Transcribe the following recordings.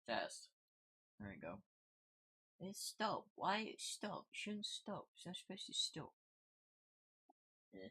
Test. There we go. It's stop. Why stop? You shouldn't stop. It's not supposed to stop. Eh.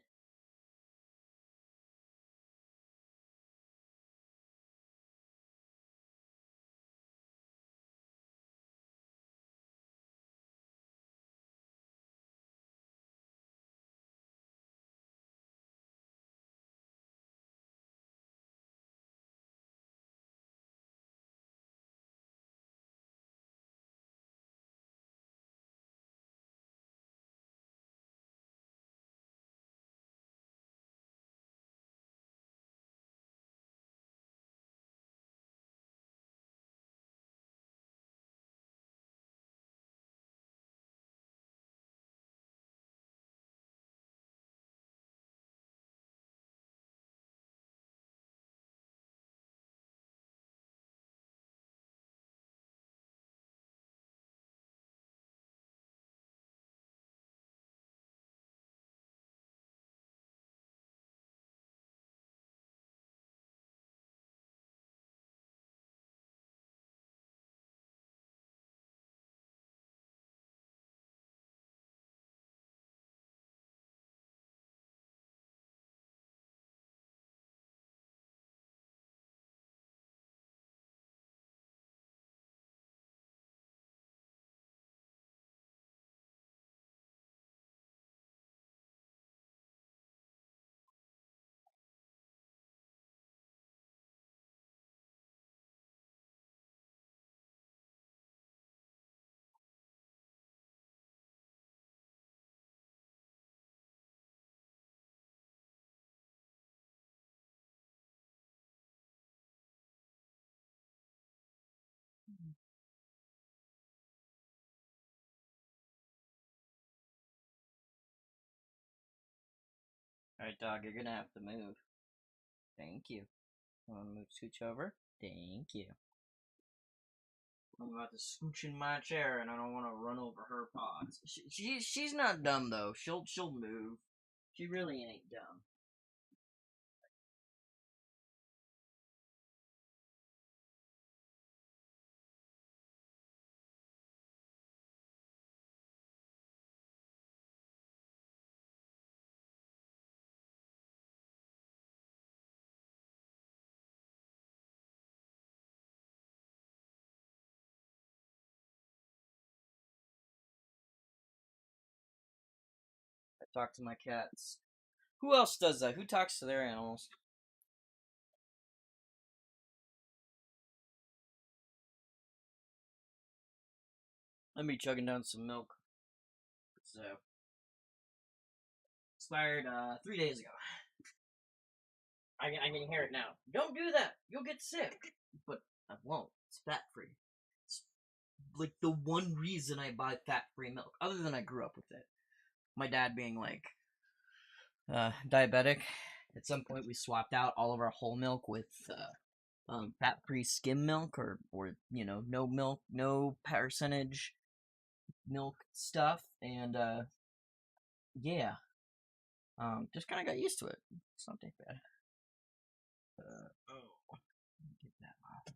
Alright, dog, you're gonna have to move. Thank you. I'm gonna move scooch over. Thank you. I'm about to scooch in my chair, and I don't want to run over her paws. She's not dumb though. She'll move. She really ain't dumb. I talk to my cats. Who else does that? Who talks to their animals? Let me chugging down some milk. So expired 3 days ago. I can hear it now. Don't do that. You'll get sick. But I won't. It's fat free. It's like the one reason I buy fat free milk. Other than I grew up with it. My dad being like diabetic. At some point, we swapped out all of our whole milk with fat-free skim milk, or no milk, no percentage milk stuff, and yeah, just kind of got used to it. It's not that bad. Oh, get that off.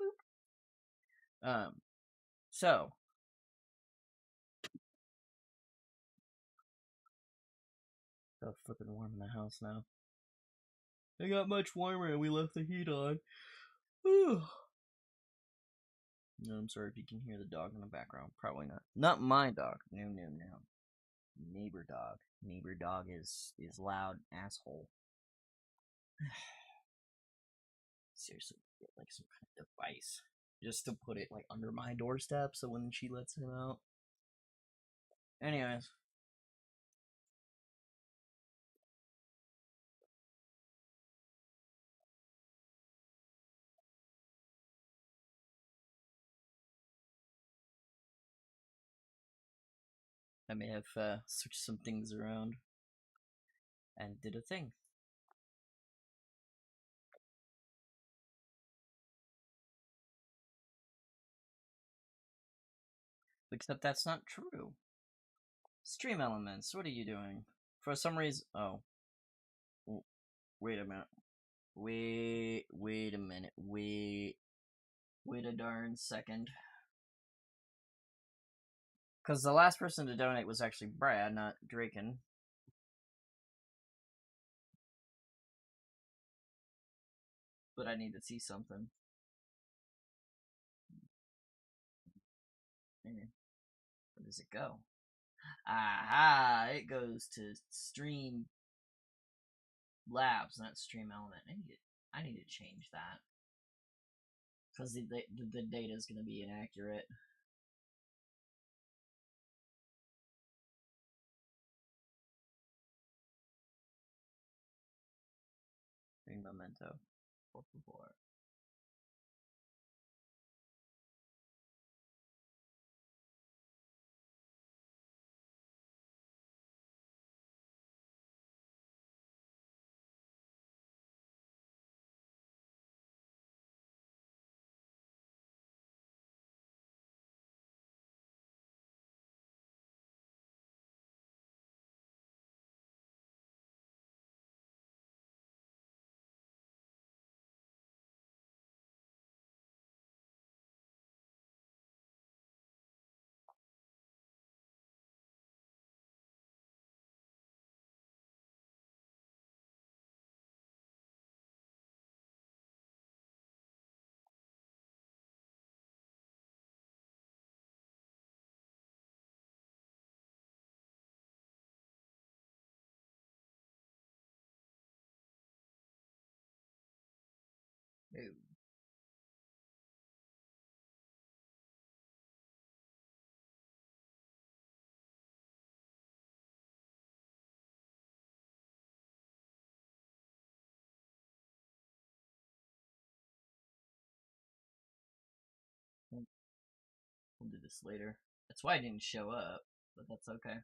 Boop. So so flipping warm in the house now. It got much warmer and we left the heat on. Whew. No, I'm sorry if you can hear the dog in the background. Probably not. Not my dog. No. Neighbor dog. Neighbor dog is loud asshole. Seriously, get like some kind of device just to put it like under my doorstep so when she lets him out. Anyways. I may have switched some things around and did a thing. Except that's not true. Stream elements, what are you doing? For some reason. Oh. Wait a minute. Wait a minute. Wait. Wait a darn second. Because the last person to donate was actually Brad, not Draken. But I need to see something. Where does it go? Aha! It goes to Stream Labs, not Stream Element. I need to change that. Because the data is going to be inaccurate. Stream Memento. Por favor. Ew. We'll do this later. That's why I didn't show up, but that's okay.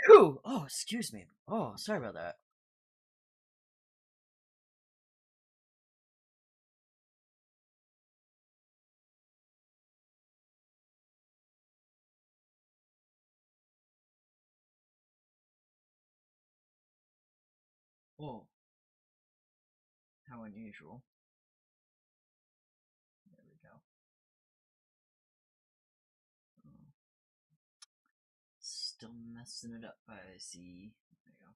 Ooh! Oh, excuse me. Oh, sorry about that. Oh, how unusual. There we go. Oh, still messing it up, I see. There we go.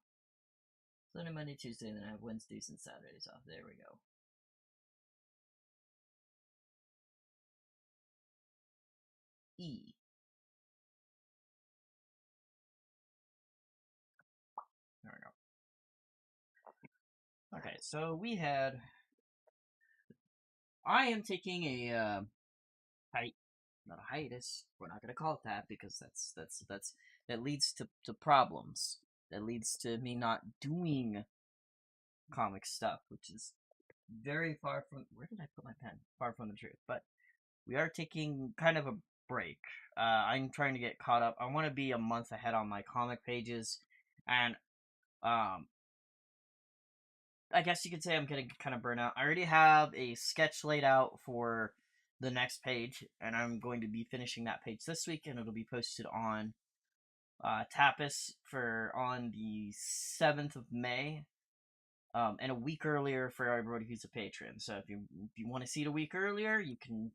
Sunday, Monday, Tuesday, and then I have Wednesdays and Saturdays off. There we go. E. There we go. Okay, so we had. I am taking a not a hiatus. We're not gonna call it that because that leads to problems. That leads to me not doing comic stuff, which is very far from. Where did I put my pen? Far from the truth. But we are taking kind of a break. I'm trying to get caught up. I want to be a month ahead on my comic pages, and um, I guess you could say I'm getting kind of burnt out. I already have a sketch laid out for the next page, and I'm going to be finishing that page this week, and it'll be posted on Tapas for on the 7th of May, and a week earlier for everybody who's a patron. So if you want to see it a week earlier, you can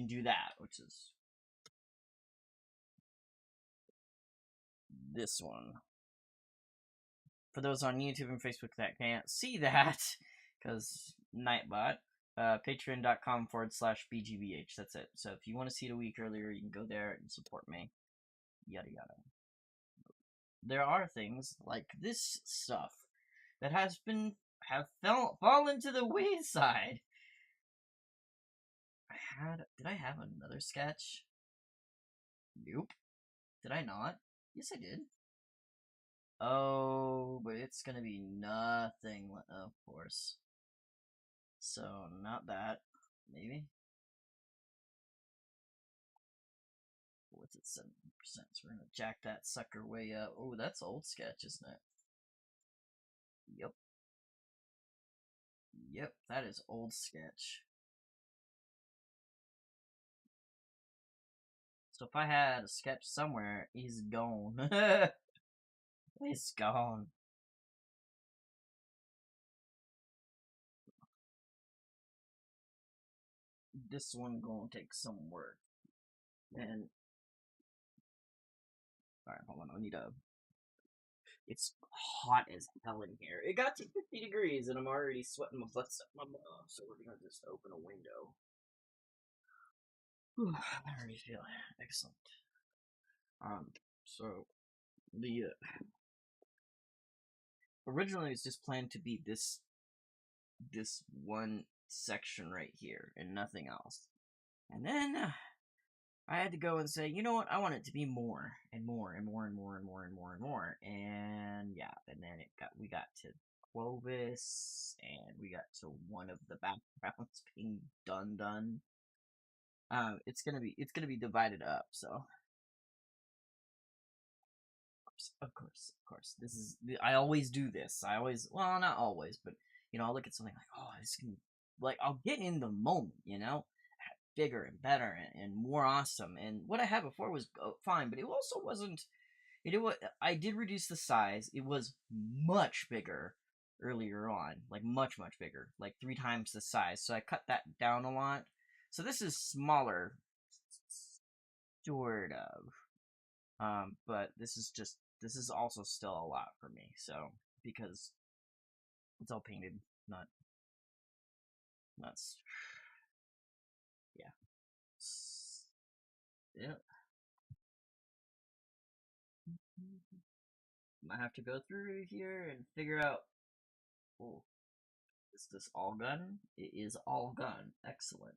do that, which is this one. For those on YouTube and Facebook that can't see that, because Nightbot, patreon.com/BGBH. That's it. So if you want to see it a week earlier, you can go there and support me. Yada yada. There are things like this stuff that have fallen to the wayside. Did I have another sketch? Nope. Did I not? Yes, I did. Oh, but it's gonna be nothing. Of course. So not that. Maybe. It's at 70%, so we're gonna jack that sucker way up. Oh, that's old sketch, isn't it? Yep. Yep, that is old sketch. So if I had a sketch somewhere, he's gone. He's gone. This one gonna take some work. And alright, hold on, I need a. It's hot as hell in here. It got to 50 degrees and I'm already sweating my butts up my butt. So we're gonna just open a window. Whew, I already feel excellent. So the originally it's just planned to be this one section right here and nothing else. And then I had to go and say, you know what, I want it to be more and more and more and more and more and more and more. And yeah, and then we got to Clovis and we got to one of the backgrounds being done. It's gonna be divided up, so of course. This is I always do this. I always, well, not always, but I'll look at something like, oh, this can, like, I'll get in the moment, bigger and better and more awesome. And what I had before was fine, but it also wasn't. I did reduce the size. It was much bigger earlier on, like much bigger, like 3 times the size. So I cut that down a lot. So this is smaller, sort of. But this is also still a lot for me. So because it's all painted, not yeah. Yeah. Might have to go through here and figure out. Oh, is this all gun? It is all gun. Excellent.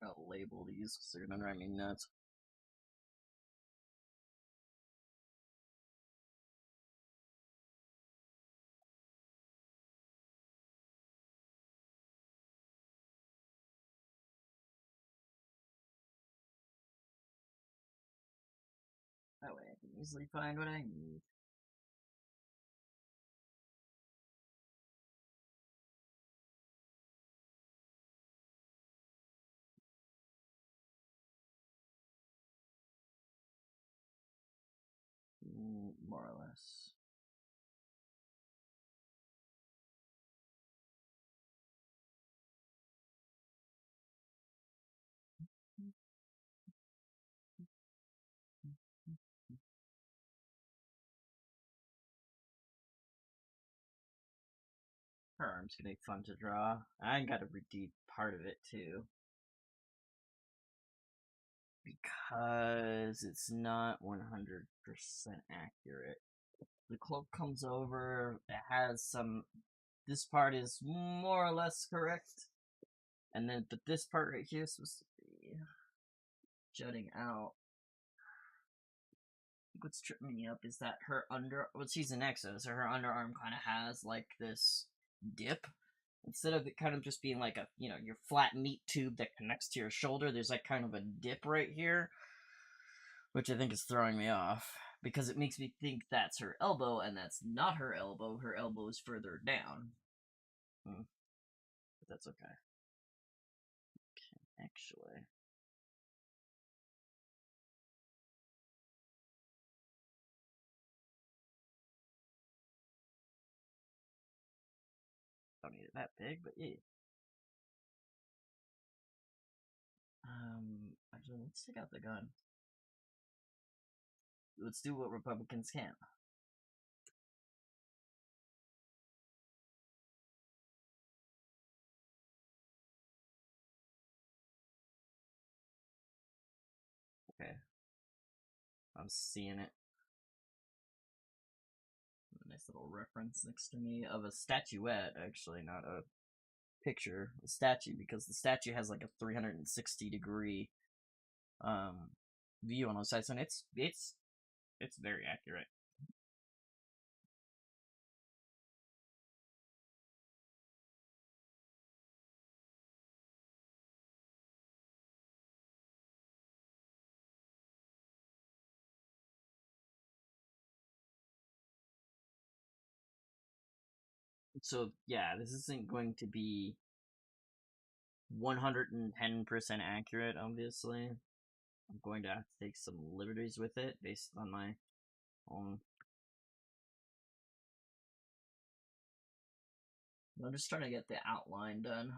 I'll label these because they're gonna drive me nuts. That way I can easily find what I need. More or less. Her arm's gonna be fun to draw. I gotta redeem part of it too. Because it's not 100% accurate. The cloak comes over, it has some. This part is more or less correct. And then, but this part right here is supposed to be jutting out. I think what's tripping me up is that her well, she's an exo, so her underarm kind of has like this dip. Instead of it kind of just being like a, your flat meat tube that connects to your shoulder, there's like kind of a dip right here, which I think is throwing me off because it makes me think that's her elbow, and that's not her elbow. Her elbow is further down. But that's okay. Actually. Don't need it that big, but yeah. Actually, let's take out the gun. Let's do what Republicans can. I'm seeing it. A nice little reference next to me of a statuette, actually, not a picture. A statue, because the statue has like a 360-degree view on those sides, and it's very accurate. So yeah, this isn't going to be 110% accurate, obviously. I'm going to have to take some liberties with it based on my own. I'm just trying to get the outline done.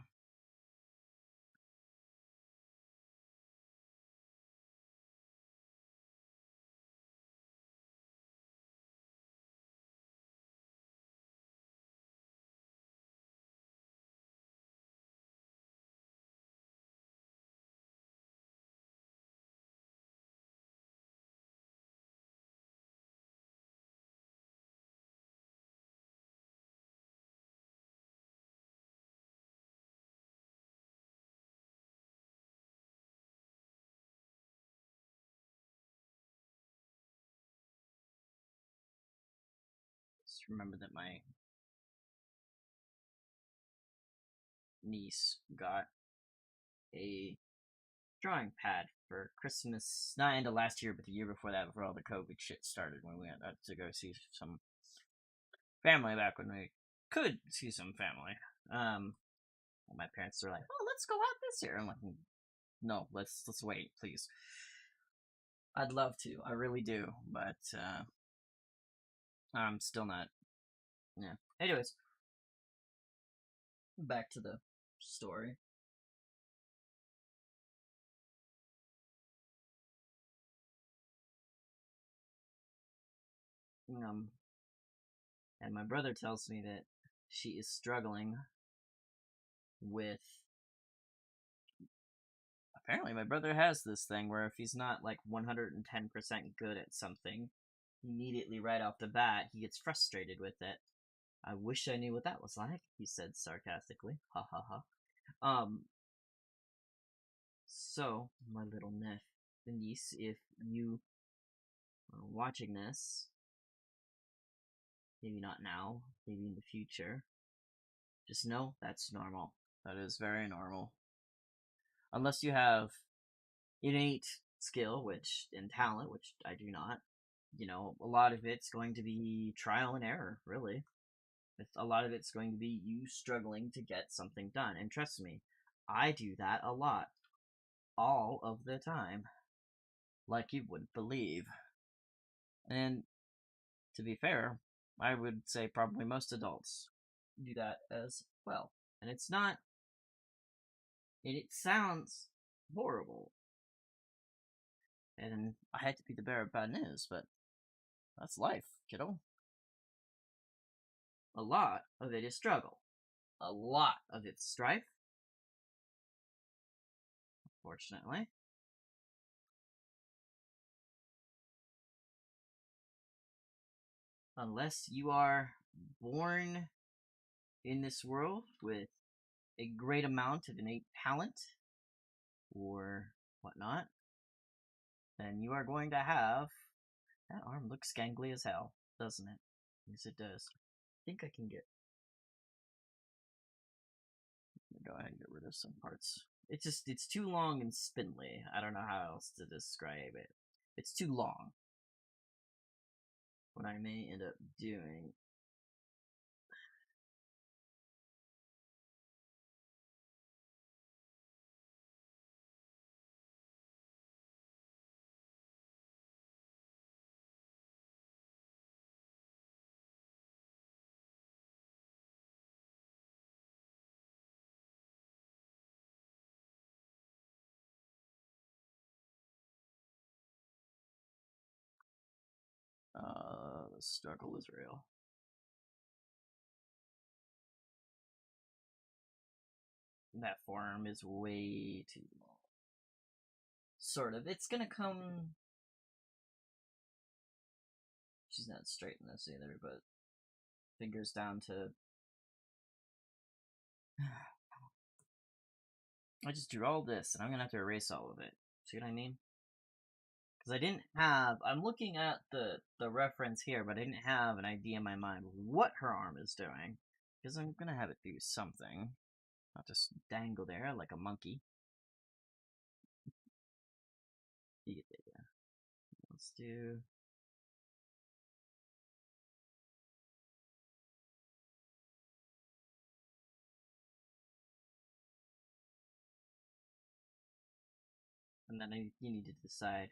Just remember that my niece got a drawing pad for Christmas, not into last year, but the year before that, before all the COVID shit started, when we went out to go see some family back when we could see some family. My parents were like, "Oh, let's go out this year." I'm like, "No, let's wait, please." I'd love to, I really do, but I'm still not. Yeah. Anyways, back to the story. Um, and my brother tells me that she is struggling with. Apparently, my brother has this thing where if he's not like 110% good at something, immediately right off the bat, he gets frustrated with it. I wish I knew what that was like, he said sarcastically. Ha ha ha. Um, so, my little niece, if you are watching this, maybe not now, maybe in the future, just know that's normal. That is very normal. Unless you have innate skill, which and talent, which I do not, a lot of it's going to be trial and error, really. A lot of it's going to be you struggling to get something done. And trust me, I do that a lot. All of the time. Like you wouldn't believe. And to be fair, I would say probably most adults do that as well. And it's not, and it sounds horrible. And I hate to be the bearer of bad news, but that's life, kiddo. A lot of it is struggle. A lot of it's strife, fortunately. Unless you are born in this world with a great amount of innate talent or whatnot, then you are going to have. That arm looks gangly as hell, doesn't it? Yes, it does. I think I can go ahead and get rid of some parts. It's too long and spindly. I don't know how else to describe it. It's too long. What I may end up doing. The struggle is real. That forearm is way too long. Sort of. It's gonna come she's not straight in this either, but fingers down to. I just drew all this, and I'm gonna have to erase all of it. See what I mean? Because I didn't have. I'm looking at the reference here, but I didn't have an idea in my mind what her arm is doing. Because I'm gonna have it do something, not just dangle there like a monkey. You get the idea. Let's do. And then you need to decide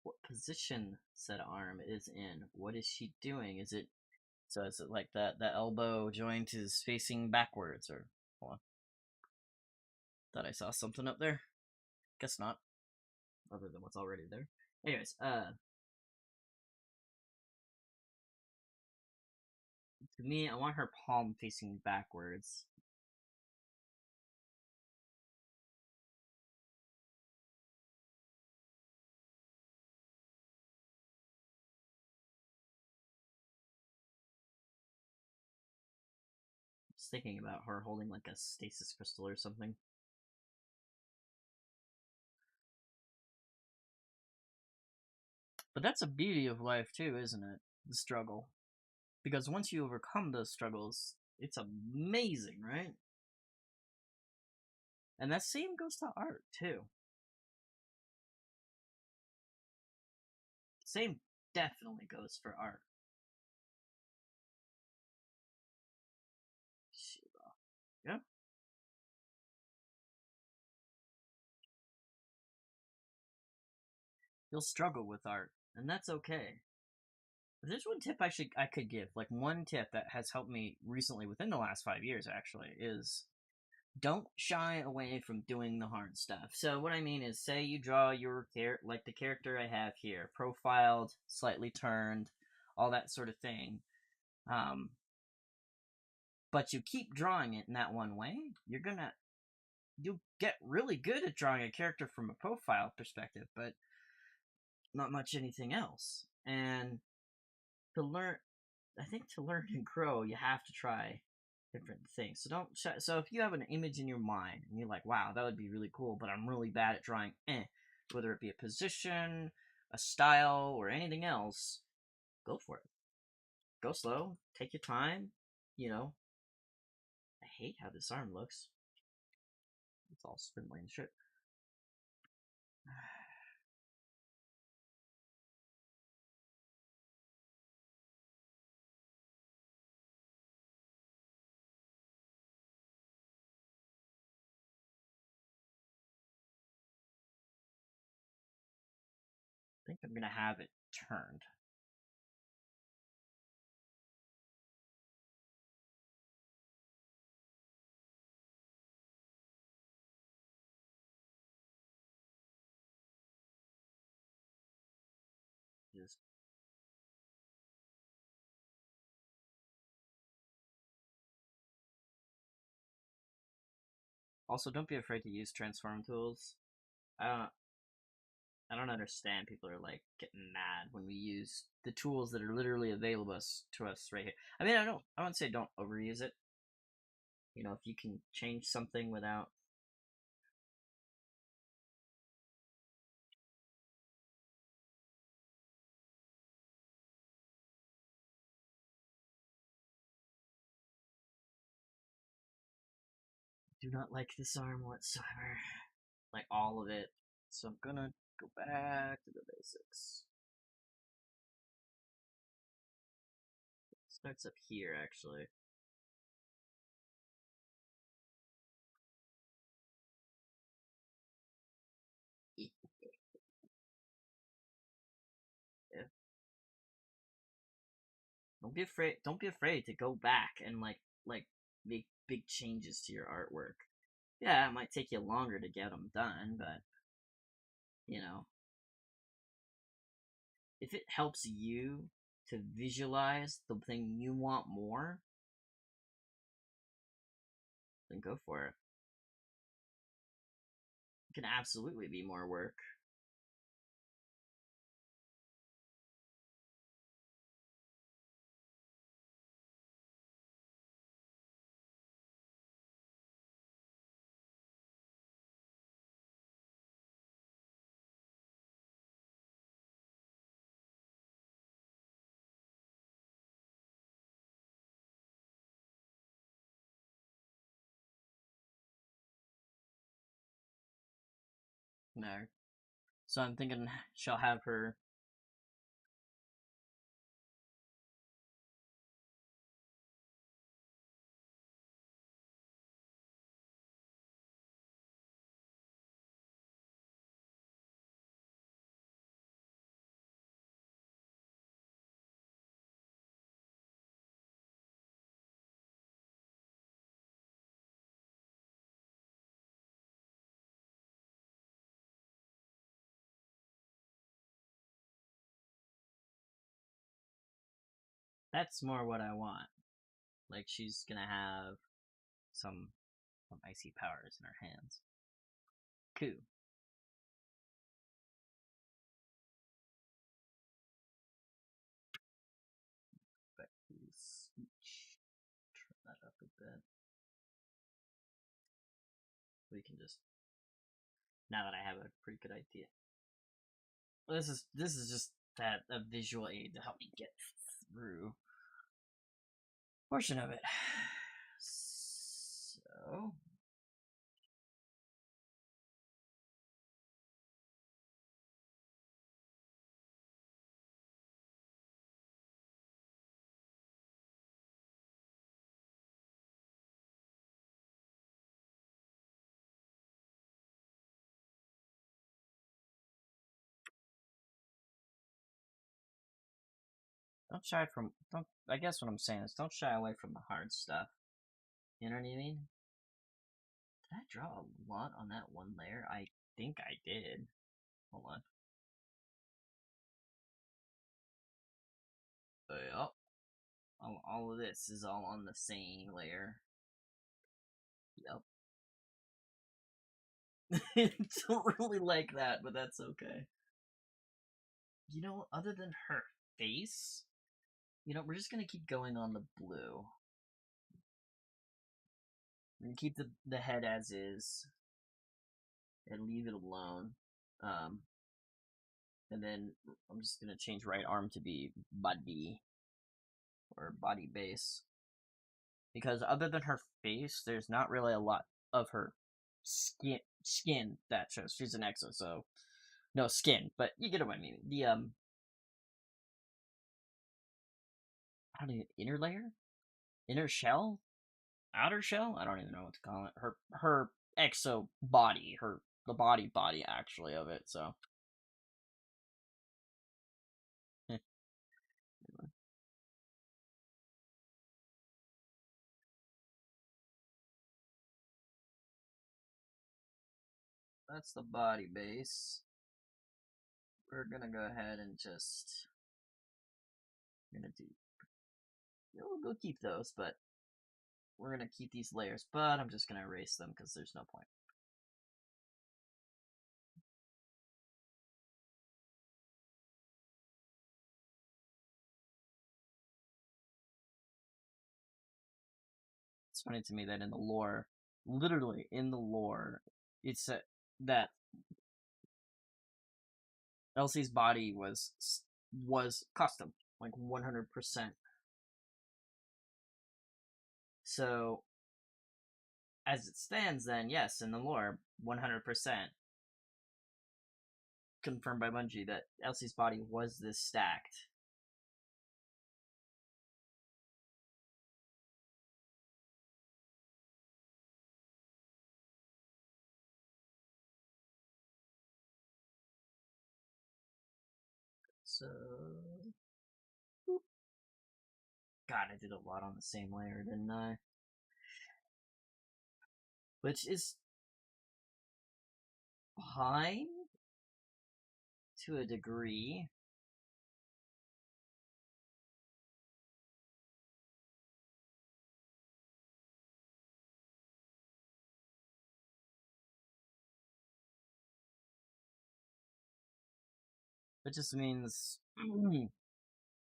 what position said arm is in. What is she doing? Is it like that elbow joint is facing backwards, or hold on. Thought I saw something up there. Guess not. Other than what's already there. Anyways, to me, I want her palm facing backwards. Just thinking about her holding like a stasis crystal or something. But that's a beauty of life too, isn't it? The struggle. Because once you overcome those struggles, it's amazing, right? And that same goes to art too. Same definitely goes for art. Yeah. You'll struggle with art, and that's okay. There's one tip I could give, like one tip that has helped me recently within the last 5 years actually, is don't shy away from doing the hard stuff. So what I mean is, say you draw your like the character I have here, profiled, slightly turned, all that sort of thing. Um, but you keep drawing it in that one way, you'll get really good at drawing a character from a profile perspective, but not much anything else. And to learn, I think to learn and grow, you have to try different things. So don't. So if you have an image in your mind and you're like, "Wow, that would be really cool," but I'm really bad at drawing, whether it be a position, a style, or anything else, go for it. Go slow. Take your time. You know, I hate how this arm looks. It's all spindly and shit. I think I'm gonna have it turned. Just also, don't be afraid to use transform tools. I don't I don't understand people are like getting mad when we use the tools that are literally available to us right here. I mean, I wouldn't say don't overuse it. You know, if you can change something without. Do not like this arm whatsoever. Like all of it. So I'm gonna go back to the basics. It starts up here actually. Yeah. Don't be afraid to go back and like make big changes to your artwork. Yeah, it might take you longer to get them done, but you know, if it helps you to visualize the thing you want more, then go for it. It can absolutely be more work. No. So I'm thinking she'll have her. That's more what I want. Like she's gonna have some icy powers in her hands. Cool. But speech. Turn that up a bit. We can just now that I have a pretty good idea. Well, this is just that a visual aid to help me get through portion of it. So don't shy from don't I guess what I'm saying is don't shy away from the hard stuff. You know what I mean? Did I draw a lot on that one layer? I think I did. Hold on. Yep. All of this is all on the same layer. Yep. Don't really like that, but that's okay. You know, other than her face, we're just gonna keep going on the blue. We're gonna keep the head as is and leave it alone. Um, and then I'm just gonna change right arm to be body or body base because other than her face, there's not really a lot of her skin that shows. She's an exo, so no skin, but you get what I mean. The I don't even inner layer, inner shell, outer shell. I don't even know what to call it. Her exo body, the body actually of it. So that's the body base. We're gonna go ahead and just we're gonna do. We'll keep those, but we're gonna keep these layers. But I'm just gonna erase them because there's no point. It's funny to me that in the lore, literally in the lore, it's that Elsie's body was custom, like 100%. So as it stands, then yes, in the lore, 100% confirmed by Bungie that Elsie's body was this stacked. So, God, I did a lot on the same layer, didn't I? Which is fine to a degree. It just means,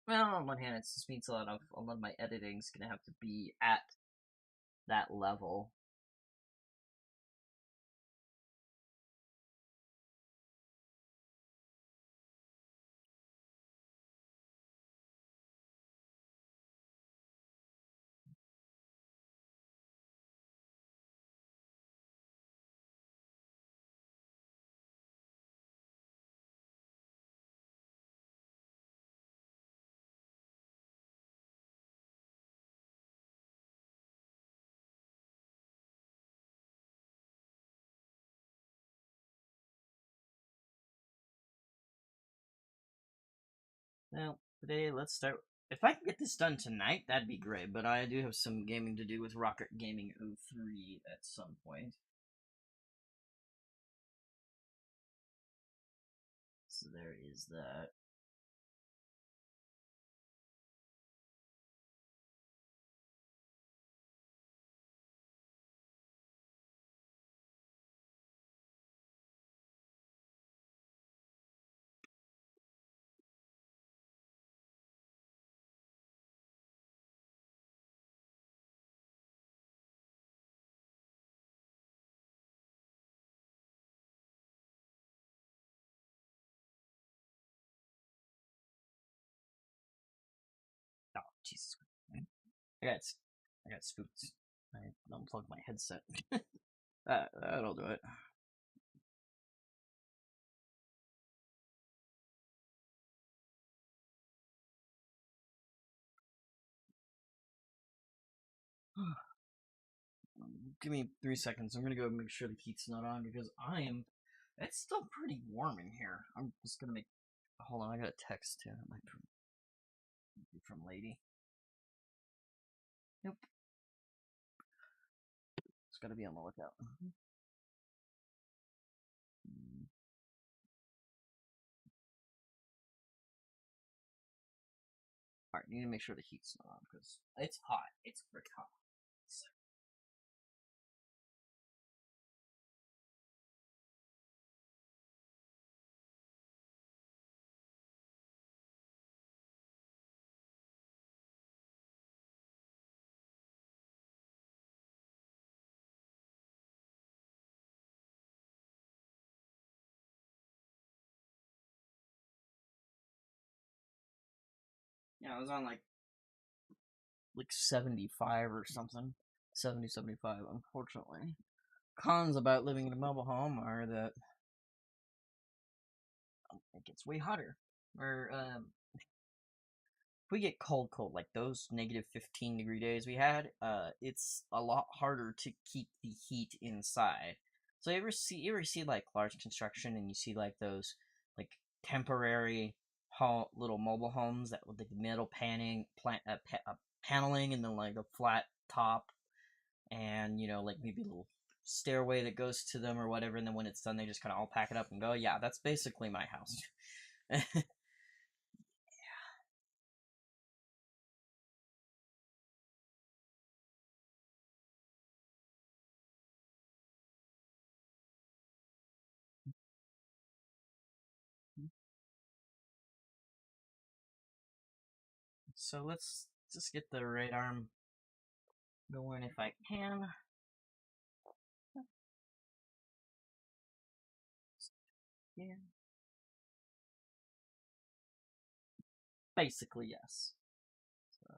well, on one hand, it just means a lot of my editing's gonna have to be at that level. Well, today let's start. If I can get this done tonight, that'd be great. But I do have some gaming to do with Rocket Gaming 03 at some point. So there is that. Oh, Jesus. I got, I got spooked. I unplugged my headset. That'll do it. Give me 3 seconds. I'm gonna go make sure the heat's not on because I am. It's still pretty warm in here. I'm just gonna make. Hold on, I got a text too. It might be from Lady. Nope. Just gotta be on the lookout. Alright, need to make sure the heat's not on because it's hot. It's pretty hot. Yeah, I was on like 75 or something. 70, 75, unfortunately. Cons about living in a mobile home are that it gets way hotter. Or, if we get cold, like those negative 15-degree days we had, it's a lot harder to keep the heat inside. So you ever see like large construction and you see like those like temporary little mobile homes that with the metal paneling and then like a flat top and like maybe a little stairway that goes to them or whatever, and then when it's done they just kind of all pack it up and go. Yeah, that's basically my house. So let's just get the right arm going if I can. Yeah, basically yes. So,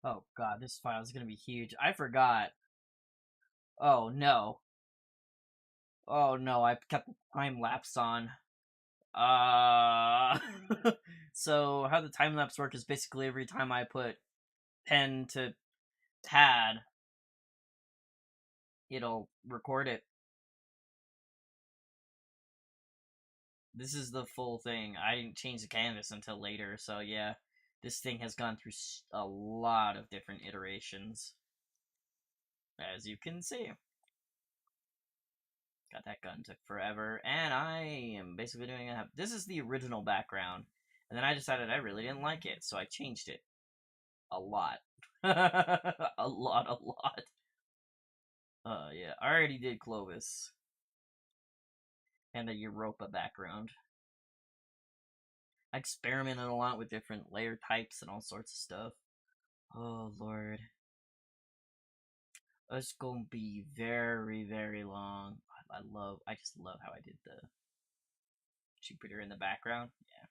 oh god, this file is gonna be huge. I forgot. Oh no. Oh no, I kept the time lapse on. Uh so how the time lapse work is basically every time I put pen to pad, it'll record it. This is the full thing. I didn't change the canvas until later, so yeah. This thing has gone through a lot of different iterations, as you can see. Got that gun, took forever, and I am basically doing a. This is the original background, and then I decided I really didn't like it, so I changed it a lot, a lot, a lot. Yeah, I already did Clovis and the Europa background. I experimented a lot with different layer types and all sorts of stuff. Oh lord, it's gonna be very, very long. I just love how I did the Jupiter in the background. Yeah,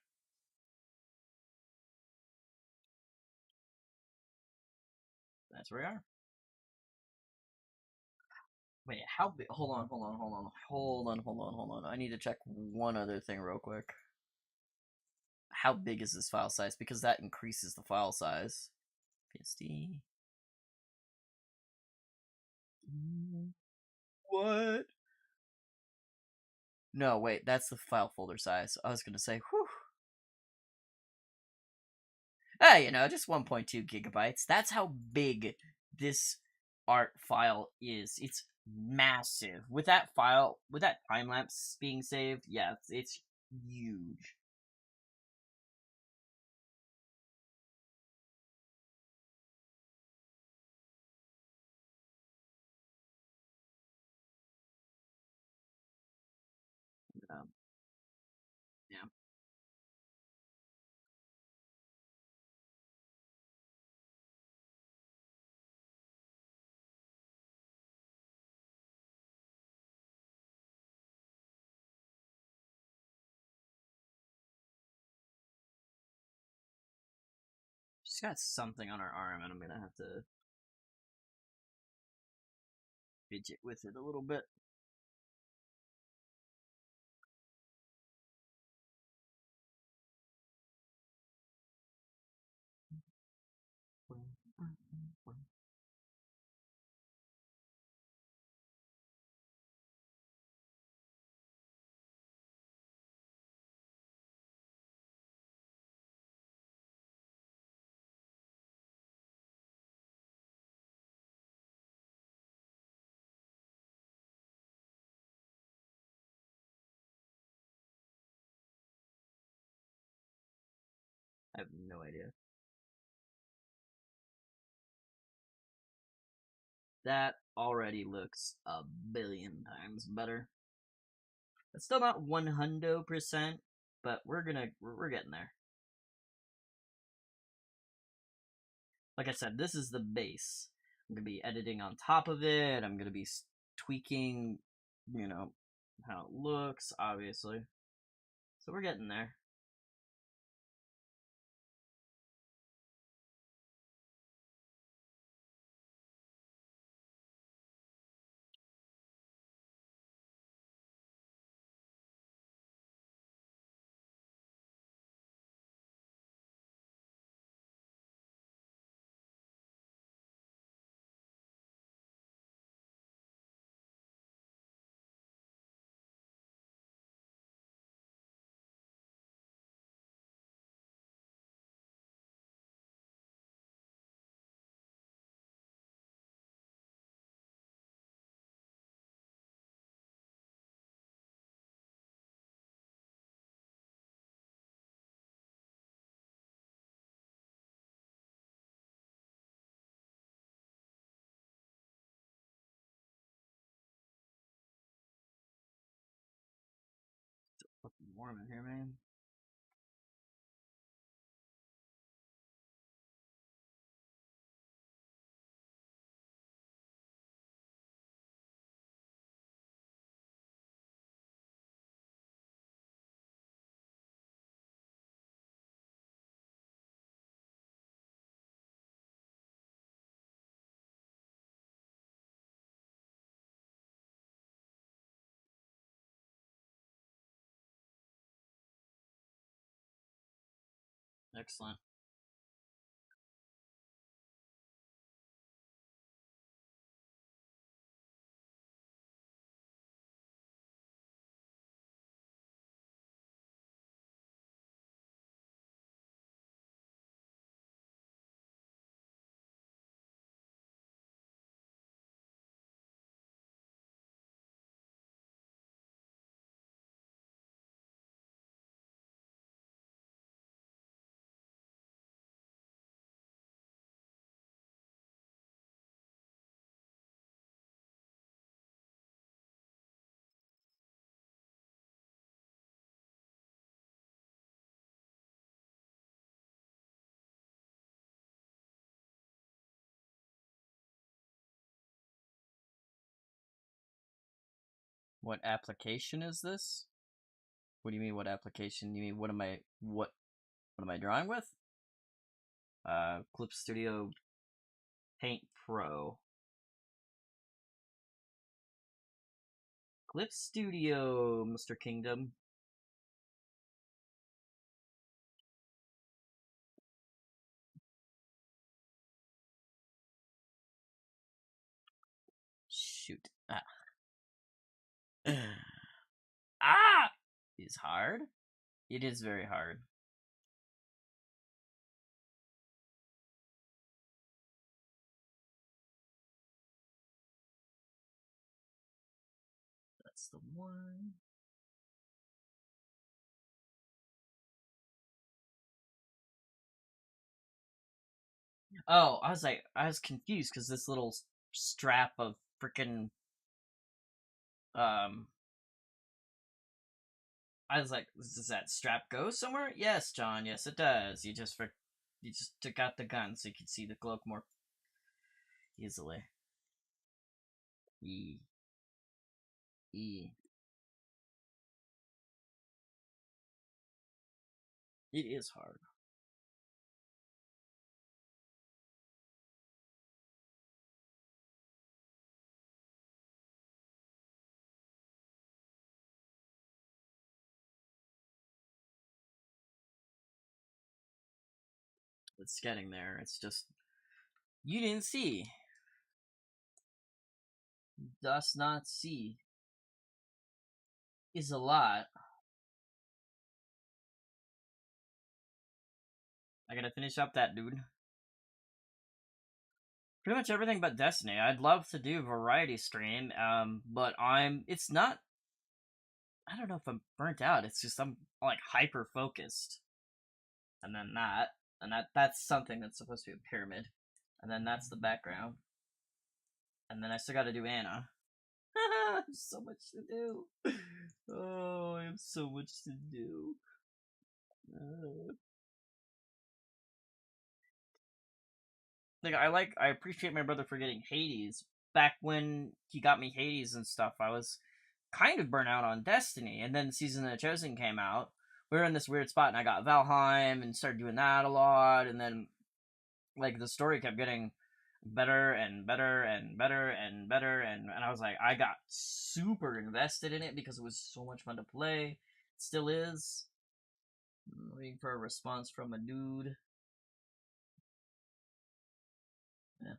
that's where we are. Wait, how big? Hold on. I need to check one other thing real quick. How big is this file size? Because that increases the file size. PSD. What? No, wait, that's the file folder size. I was gonna say, whew. Just 1.2 gigabytes. That's how big this art file is. It's massive. With that time lapse being saved, yeah, it's huge. Um, yeah. She's got something on her arm, and I'm gonna have to fidget with it a little bit. I have no idea. That already looks a billion times better. It's still not 100%, but we're getting there. Like I said, this is the base. I'm gonna be editing on top of it. I'm gonna be tweaking, you know, how it looks, obviously. So we're getting there. Fucking warm in here, man. Excellent. What application is this? What do you mean, what application? You mean, what am I drawing with? Clip Studio Paint Pro. Clip Studio, Mr. Kingdom. Shoot. Ah. Ah! Is hard? It is very hard. That's the one. Oh, I was confused because this little strap of freaking I was like, does that strap go somewhere? Yes, John. Yes, it does. You just took out the gun so you could see the cloak more easily. E. E. It is hard. It's getting there. It's just you didn't see. Does not see is a lot. I gotta finish up that dude. Pretty much everything but Destiny. I'd love to do a variety stream, but it's not. I don't know if I'm burnt out. It's just I'm like hyper focused, and then that's something that's supposed to be a pyramid, and then that's the background, and then I still got to do Anna. So much to do. Oh, I have so much to do. I appreciate my brother for getting Hades. Back when he got me Hades and stuff, I was kind of burnt out on Destiny, and then Season of the Chosen came out. We were in this weird spot, and I got Valheim and started doing that a lot, and then like the story kept getting better and better and better and better, and I was like, I got super invested in it because it was so much fun to play. It still is. I'm waiting for a response from a dude. Yeah.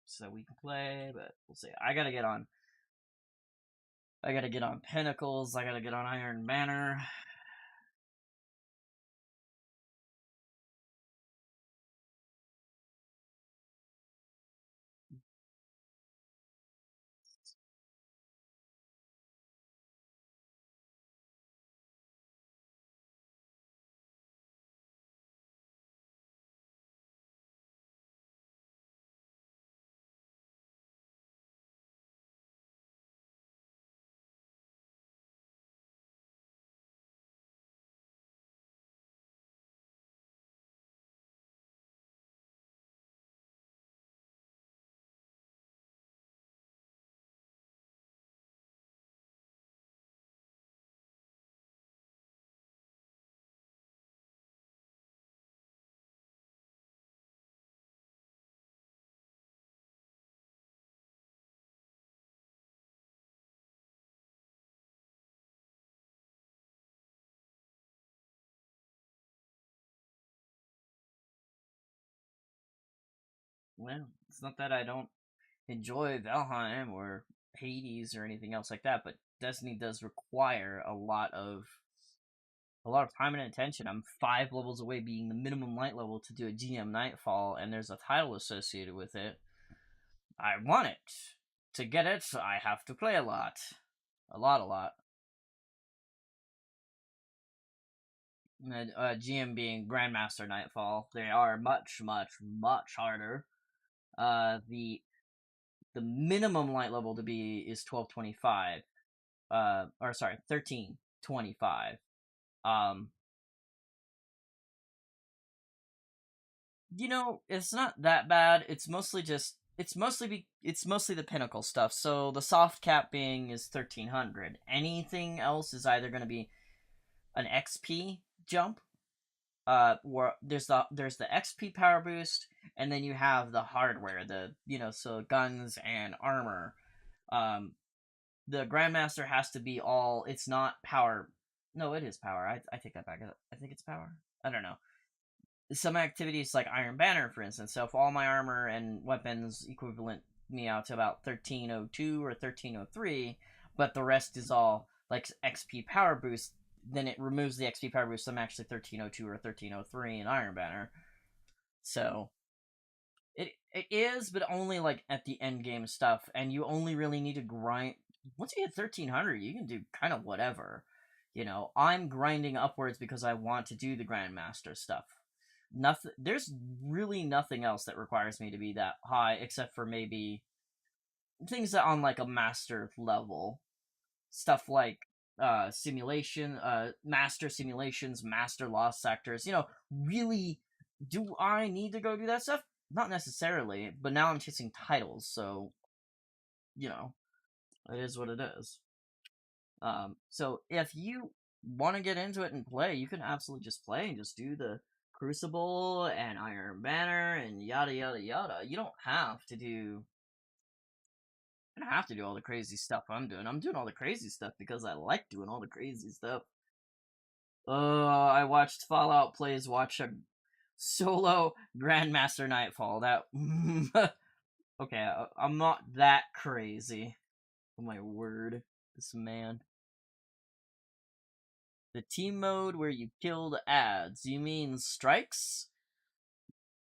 So we can play, but we'll see. I gotta get on Pinnacles. I gotta get on Iron Banner. Well, it's not that I don't enjoy Valheim or Hades or anything else like that, but Destiny does require a lot of time and attention. I'm 5 levels away being the minimum light level to do a GM Nightfall, and there's a title associated with it. I want it. To get it, I have to play a lot. A lot. GM being Grandmaster Nightfall. They are much harder. The minimum light level to be is 1225. Or sorry, 1325. It's not that bad. It's mostly just it's mostly the pinnacle stuff. So the soft cap being is 1300. Anything else is either going to be an XP jump. Where there's the XP power boost, and then you have the hardware, so guns and armor. Um, the Grandmaster has to be all. It's not power. No, it is power. I take that back. I think it's power. I don't know. Some activities like Iron Banner, for instance. So if all my armor and weapons equivalent me out to about 1302 or 1303, but the rest is all like XP power boost, then it removes the XP power boost. So I'm actually 1302 or 1303 in Iron Banner. So it is, but only like at the end game stuff, and you only really need to grind. Once you hit 1300, you can do kind of whatever. I'm grinding upwards because I want to do the Grandmaster stuff. Nothing. There's really nothing else that requires me to be that high, except for maybe things that on like a master level, stuff like simulation, master simulations, master lost sectors. Really, do I need to go do that stuff? Not necessarily, but now I'm chasing titles, so it is what it is. So if you want to get into it and play, you can absolutely just play and just do the Crucible and Iron Banner and yada yada yada. You don't have to do. I don't have to do all the crazy stuff I'm doing. I'm doing all the crazy stuff because I like doing all the crazy stuff. I watched Fallout Plays watch a solo Grandmaster Nightfall. That okay, I'm not that crazy. Oh my word, this man. The team mode where you kill the ads. You mean strikes?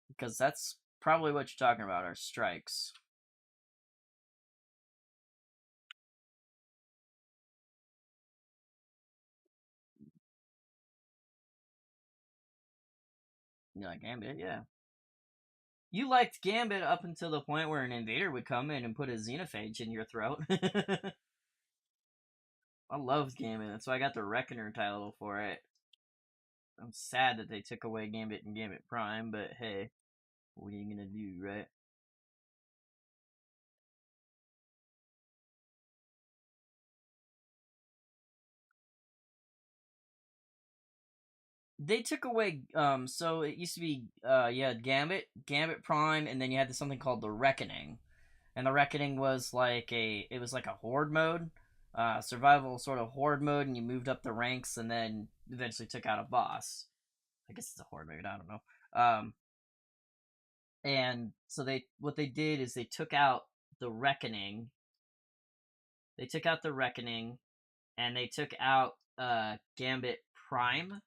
Because that's probably what you're talking about, are strikes. You like Gambit, yeah. You liked Gambit up until the point where an invader would come in and put a xenophage in your throat. I loved Gambit. That's why I got the Reckoner title for it. I'm sad that they took away Gambit and Gambit Prime, but hey, what are you gonna do, right? They took away so it used to be you had Gambit Prime, and then you had something called the Reckoning. And the Reckoning was like a horde mode, survival sort of horde mode, and you moved up the ranks, and then eventually took out a boss. I guess it's a horde mode. I don't know. And so what they did is they took out the Reckoning. They took out the Reckoning, and they took out Gambit Prime.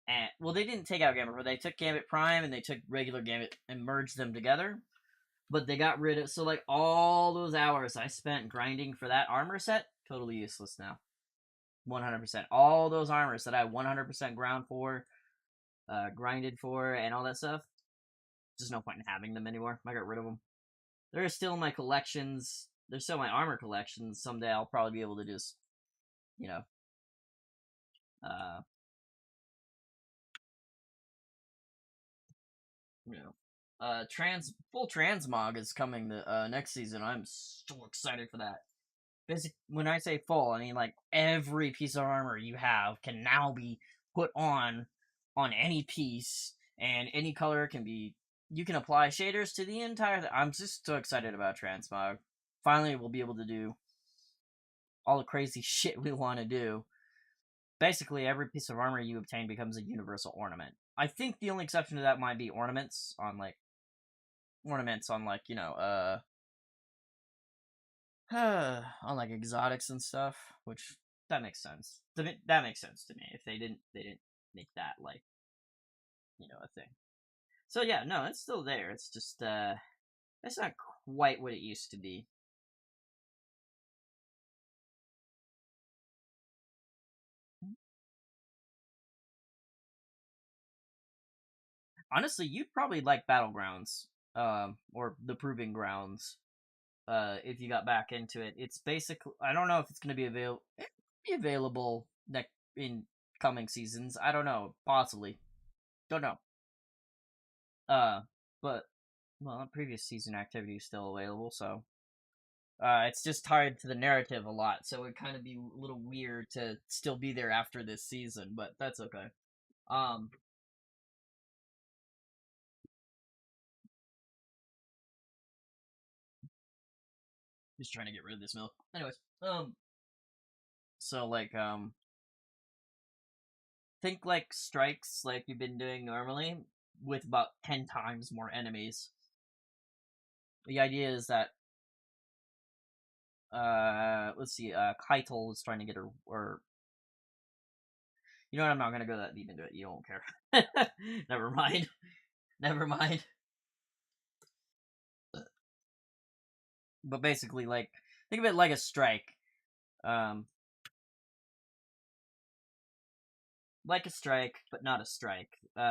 And well, they didn't take out Gambit, but they took Gambit Prime and they took regular Gambit and merged them together. But they got rid of all those hours I spent grinding for that armor set, totally useless now. 100%. All those armors that I 100% ground for, grinded for, and all that stuff. Just no point in having them anymore. I got rid of them. They're still in my collections. They're still my armor collections. Someday I'll probably be able to just, you know, uh, you know, full transmog is coming the next season. I'm so excited for that. When I say full, I mean like every piece of armor you have can now be put on any piece, and any color can be. You can apply shaders to the entire. I'm just so excited about transmog. Finally, we'll be able to do all the crazy shit we want to do. Basically, every piece of armor you obtain becomes a universal ornament. I think the only exception to that might be ornaments on like on like exotics and stuff, which that makes sense. That makes sense to me. If they didn't make that like a thing. So yeah, no, it's still there. It's just it's not quite what it used to be. Honestly, you'd probably like Battlegrounds, or the Proving Grounds, if you got back into it. It's basically, I don't know if it's going to be available next in coming seasons. I don't know, possibly, don't know. Uh, but Well, previous season activity is still available, so it's just tied to the narrative a lot, so it'd kind of be a little weird to still be there after this season, but that's okay. Um, just trying to get rid of this milk. Anyways, so like think like strikes like you've been doing normally with about 10 times more enemies. The idea is that let's see, Keitel is trying to get her, or you know what, I'm not gonna go that deep into it. You don't care. Never mind. Never mind. But basically, like, think of it like a strike. Um, like a strike, but not a strike. Battling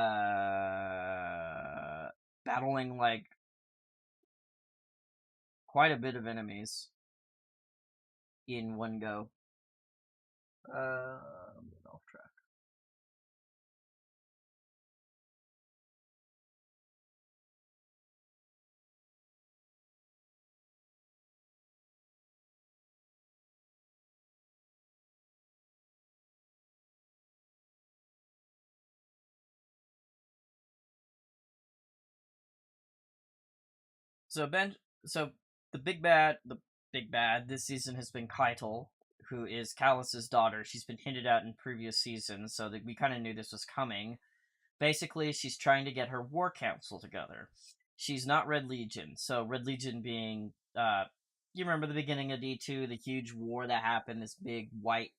like quite a bit of enemies in one go. I'm getting off track. So Ben, so the big bad this season has been Keitel, who is Callus's daughter. She's been hinted at in previous seasons, so that we kind of knew this was coming. Basically, she's trying to get her war council together. She's not Red Legion, so Red Legion being you remember the beginning of D2, the huge war that happened, this big white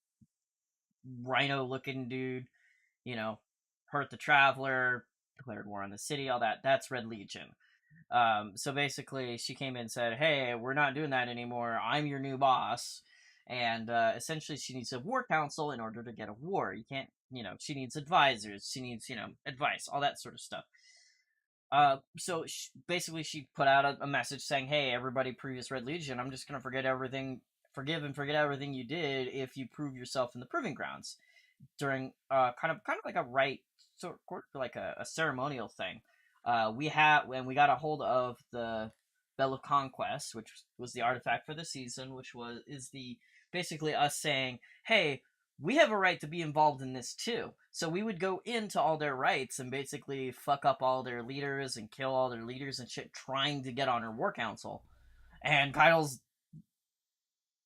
rhino looking dude, you know, hurt the traveler, declared war on the city, all that. That's Red Legion. So basically, she came in and said, "Hey, we're not doing that anymore. I'm your new boss." And essentially, she needs a war council in order to get a war. You can't, she needs advisors. She needs, advice, all that sort of stuff. So basically, she put out a message saying, "Hey, everybody, previous Red Legion, I'm just gonna forgive and forget everything you did if you prove yourself in the proving grounds." During kind of like a rite, sort of like a ceremonial thing. When we got a hold of the Bell of Conquest, which was the artifact for the season, which is the basically us saying, "Hey, we have a right to be involved in this too." So we would go into all their rights and basically fuck up all their leaders and kill all their leaders and shit, trying to get on our war council. And Kyle's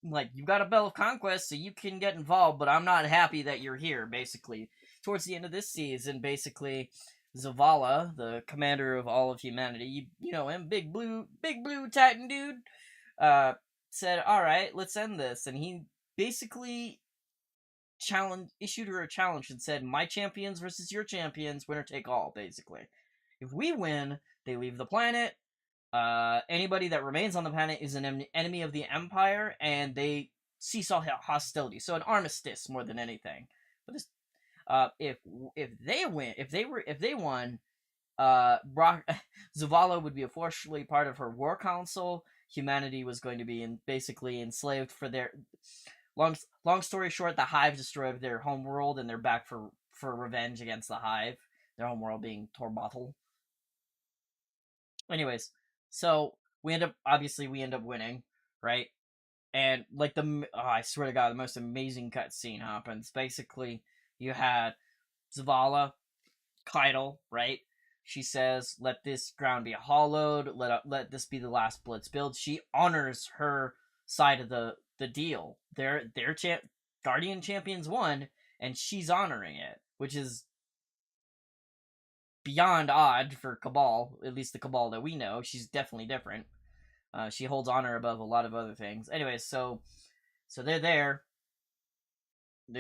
like, "You got a Bell of Conquest, so you can get involved, but I'm not happy that you're here." Basically, towards the end of this season, basically, Zavala, the commander of all of humanity, you know him, big blue Titan dude, uh, said, "All right, let's end this," and he basically issued her a challenge and said, "My champions versus your champions, winner take all." Basically, if we win, they leave the planet. Anybody that remains on the planet is an enemy of the Empire, and they cease all hostility. So an armistice more than anything. But this, if they win, if they won, Zavala would be officially part of her war council. Humanity was going to be basically enslaved for their long story short. The Hive destroyed their homeworld, and they're back for revenge against the Hive. Their homeworld being Torbottle. Anyways, so we end up winning, right? And like I swear to God, the most amazing cutscene happens. Basically, you had Zavala, Keitel, right? She says, "Let this ground be hollowed. Let this be the last blood spilled." She honors her side of the deal. Their Guardian champions won, and she's honoring it, which is beyond odd for Cabal. At least the Cabal that we know. She's definitely different. She holds honor above a lot of other things. Anyways, so they're there.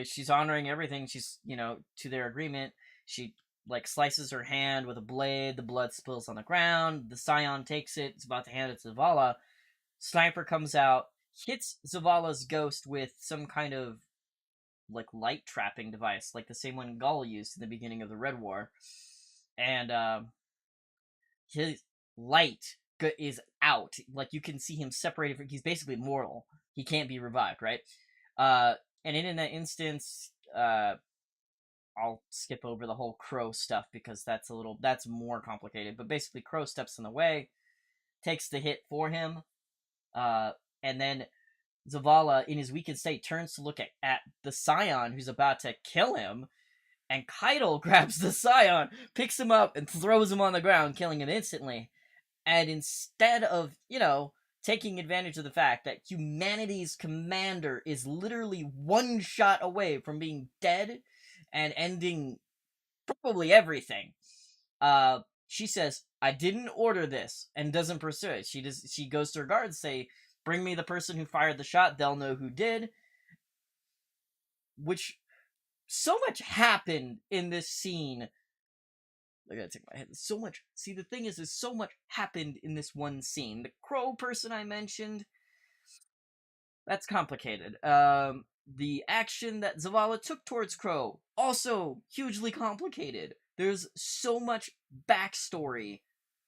She's honoring everything. She's to their agreement. She like slices her hand with a blade. The blood spills on the ground. The Scion takes it. It's about to hand it to Zavala. Sniper comes out, hits Zavala's ghost with some kind of like light trapping device, like the same one Gull used in the beginning of the Red War, and his light is out. Like you can see him separated. He's basically mortal. He can't be revived, right? And in that instance, I'll skip over the whole Crow stuff because that's more complicated. But basically, Crow steps in the way. takes the hit for him. Uh, and then Zavala, in his weakened state, turns to look at the Scion who's about to kill him, and Keitel grabs the Scion, picks him up, and throws him on the ground, killing him instantly. And instead of, taking advantage of the fact that humanity's commander is literally one shot away from being dead and ending probably everything, she says, "I didn't order this," and doesn't pursue it. She goes to her guards, say, "Bring me the person who fired the shot. They'll know who did." Which, so much happened in this scene. I gotta take my head. So much. See, the thing is so much happened in this one scene. The crow person I mentioned, that's complicated. The action that Zavala took towards Crow, also hugely complicated. There's so much backstory.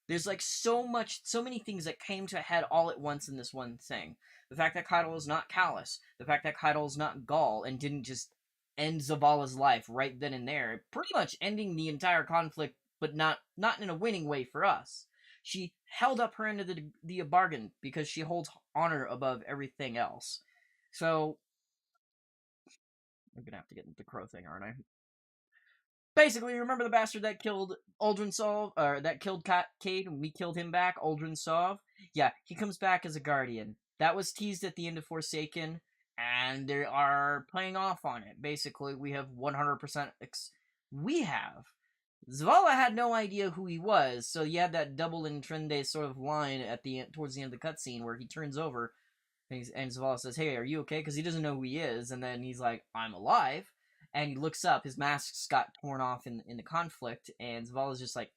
There's like so many things that came to a head all at once in this one thing. The fact that Keitel is not callous, the fact that Keitel is not Gaul and didn't just end Zavala's life right then and there, pretty much ending the entire conflict, but not in a winning way for us. She held up her end of the bargain because she holds honor above everything else. So I'm gonna have to get into the crow thing, aren't I? Basically, remember the bastard that killed Aldrin Sov, or that killed Cade, and we killed him back, Aldrin Sov? Yeah, he comes back as a guardian. That was teased at the end of Forsaken, and they are playing off on it. Basically, we have 100%. We have. Zavala had no idea who he was, so you had that double Intrende sort of line at the end, towards the end of the cutscene where he turns over and Zavala says, "Hey, are you okay?" Because he doesn't know who he is, and then he's like, "I'm alive." And he looks up, his mask's got torn off in the conflict, and Zavala's just like,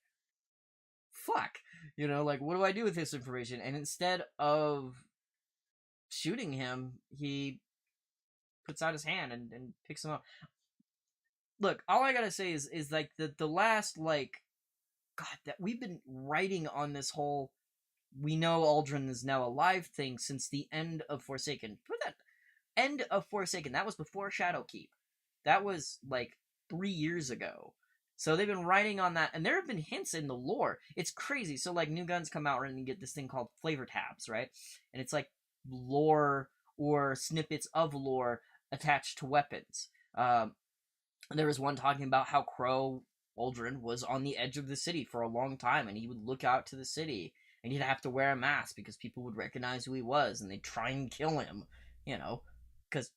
"Fuck," like, what do I do with this information? And instead of shooting him, he puts out his hand and picks him up. Look, all I gotta say is like the last, like, God, that we've been writing on this whole we know Aldrin is now alive thing since the end of Forsaken. For that end of Forsaken, that was before Shadowkeep. That was like 3 years ago. So they've been writing on that, and there have been hints in the lore. It's crazy. So like new guns come out and you get this thing called flavor tabs, right? And it's like lore or snippets of lore attached to weapons. There was one talking about how Crow Aldrin was on the edge of the city for a long time, and he would look out to the city, and he'd have to wear a mask because people would recognize who he was, and they'd try and kill him, because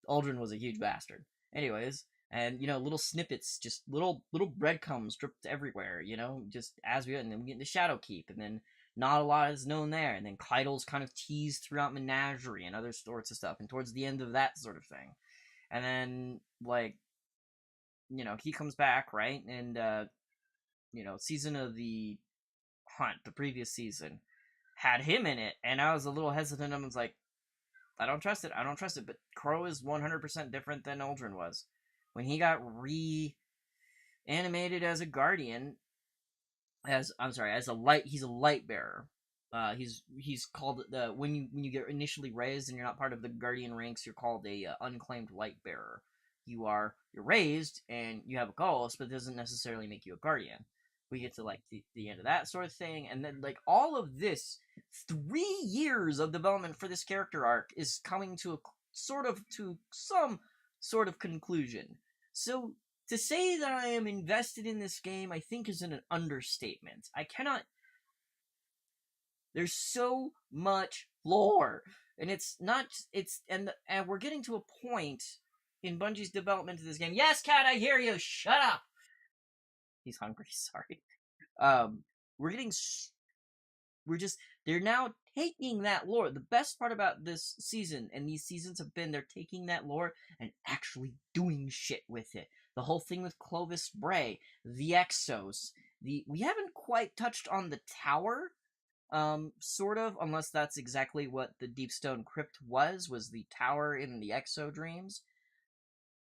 Aldrin was a huge bastard. Anyways, and little snippets, just little breadcrumbs dripped everywhere, just as and then we get into Shadowkeep, and then not a lot is known there, and then Keitel's kind of teased throughout Menagerie and other sorts of stuff, and towards the end of that sort of thing, and then like he comes back, right, and season of the Hunt, the previous season, had him in it, and I was a little hesitant. I was like, I don't trust it. But Crow is 100% different than Aldrin was. When he got reanimated as a guardian, he's a light bearer. He's called when you get initially raised and you're not part of the guardian ranks, you're called a unclaimed light bearer. You're raised and you have a ghost, but it doesn't necessarily make you a guardian. We get to like the end of that sort of thing, and then like all of this 3 years of development for this character arc is coming to some sort of conclusion. So to say that I am invested in this game, I think is an understatement. I cannot. There's so much lore, and it's not. It's and we're getting to a point in Bungie's development of this game. Yes, Cat, I hear you. Shut up. He's hungry. Sorry. We're getting. We're just. They're now taking that lore. The best part about this season and these seasons have been they're taking that lore and actually doing shit with it. The whole thing with Clovis Bray, the Exos, we haven't quite touched on the tower, sort of, unless that's exactly what the Deepstone Crypt was the tower in the Exo Dreams.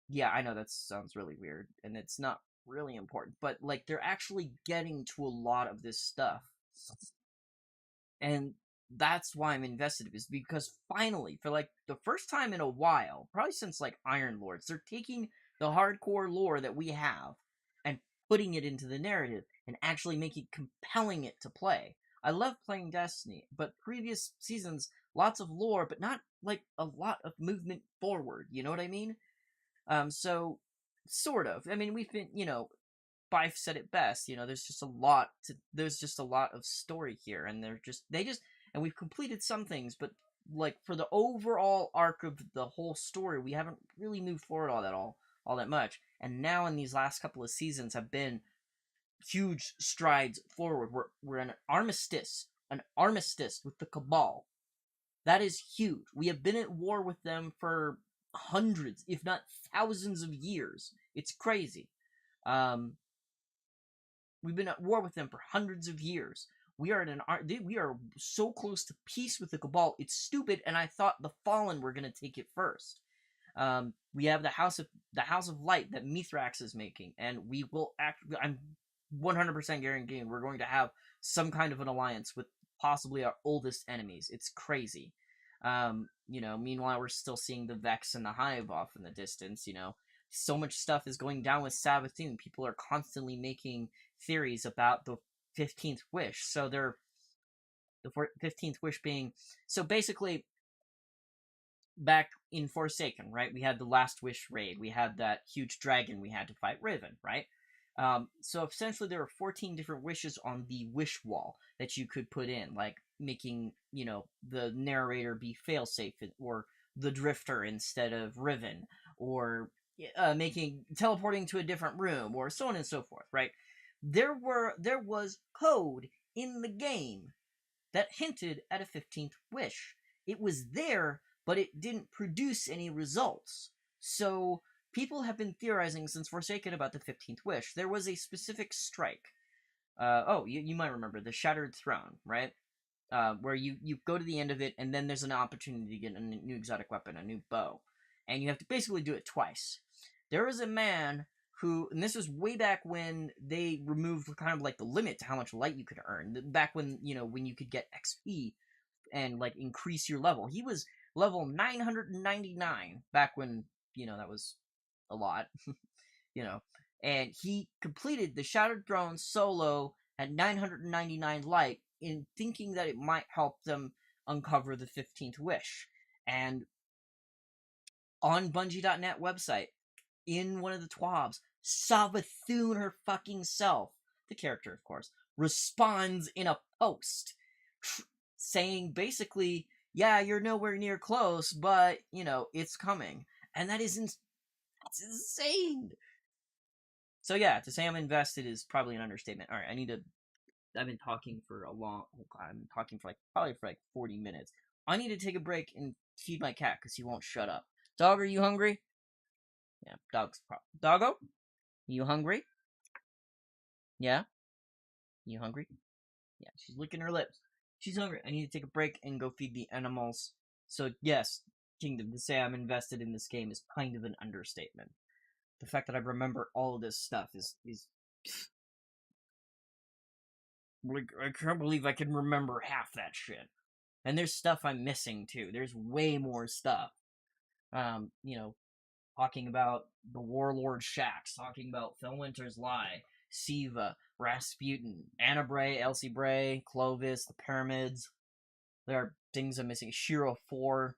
Yeah, I know that sounds really weird, and it's not really important, but like they're actually getting to a lot of this stuff, and that's why I'm invested, is because finally, for like the first time in a while, probably since like Iron Lords, they're taking the hardcore lore that we have and putting it into the narrative and actually making compelling it to play. I love playing Destiny, but previous seasons, lots of lore, but not like a lot of movement forward. You know what I mean? So sort of. I mean, we've been, Bife said it best. There's just a lot of story here, and and we've completed some things, but like for the overall arc of the whole story, we haven't really moved forward all that much. And now in these last couple of seasons have been huge strides forward. We're an armistice with the Cabal. That is huge. We have been at war with them for hundreds, if not thousands of years. It's crazy. Um, we've been at war with them for hundreds of years. We are so close to peace with the Cabal. It's stupid, and I thought the Fallen were gonna take it first. We have the House of Light that Mithrax is making, and we will act. I'm 100% guaranteeing we're going to have some kind of an alliance with possibly our oldest enemies. It's crazy. Meanwhile, we're still seeing the Vex and the Hive off in the distance. So much stuff is going down with Savathûn. People are constantly making theories about the 15th wish. So the 15th wish being, so basically back in Forsaken, right? We had the Last Wish raid. We had that huge dragon we had to fight, Riven, right? So essentially there were 14 different wishes on the wish wall that you could put in, like making, the narrator be failsafe, or the drifter instead of Riven, or teleporting to a different room, or so on and so forth, right? There was code in the game that hinted at a 15th wish. It was there, but it didn't produce any results. So people have been theorizing since Forsaken about the 15th wish. There was a specific strike. You might remember the Shattered Throne, right? Where you go to the end of it, and then there's an opportunity to get a new exotic weapon, a new bow. And you have to basically do it twice. There was a man who, and this was way back when they removed kind of like the limit to how much light you could earn. Back when, when you could get XP and like increase your level. He was level 999 back when, that was a lot, you know. And he completed the Shattered Throne solo at 999 light in thinking that it might help them uncover the 15th wish. And on Bungie.net website, in one of the TWABs, Savathûn her fucking self, the character of course, responds in a post saying basically, yeah, you're nowhere near close, but, it's coming. And that's insane. So yeah, to say I'm invested is probably an understatement. Alright, I've been talking for probably for like 40 minutes. I need to take a break and feed my cat because he won't shut up. Dog, are you hungry? Yeah, Doggo? You hungry? Yeah? You hungry? Yeah, she's licking her lips. She's hungry. I need to take a break and go feed the animals. So yes, Kingdom, to say I'm invested in this game is kind of an understatement. The fact that I remember all of this stuff is like, I can't believe I can remember half that shit. And there's stuff I'm missing too. There's way more stuff. Um, you know, Talking about the Warlord Shacks, talking about Felwinter's Lie, Siva, Rasputin, Anna Bray, Elsie Bray, Clovis, the Pyramids. There are things I'm missing. Shiro 4.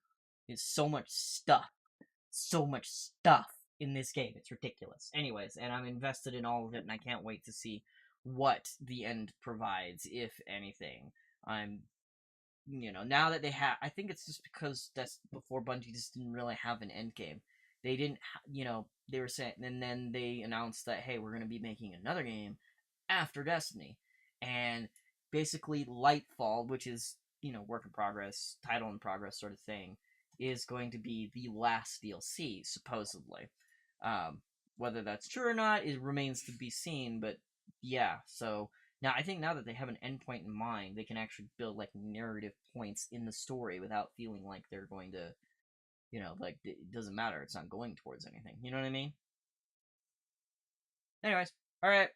There's so much stuff in this game. It's ridiculous. Anyways, and I'm invested in all of it, and I can't wait to see what the end provides, if anything. I'm, now that they have, I think it's just because that's before Bungie just didn't really have an end game. They didn't, they were saying, and then they announced that, hey, we're going to be making another game after Destiny. And basically, Lightfall, which is, work in progress, title in progress sort of thing, is going to be the last DLC, supposedly. Whether that's true or not, it remains to be seen, but yeah, so I think now that they have an endpoint in mind, they can actually build like narrative points in the story without feeling like they're going to, like it doesn't matter, it's not going towards anything. You know what I mean? Anyways, alright.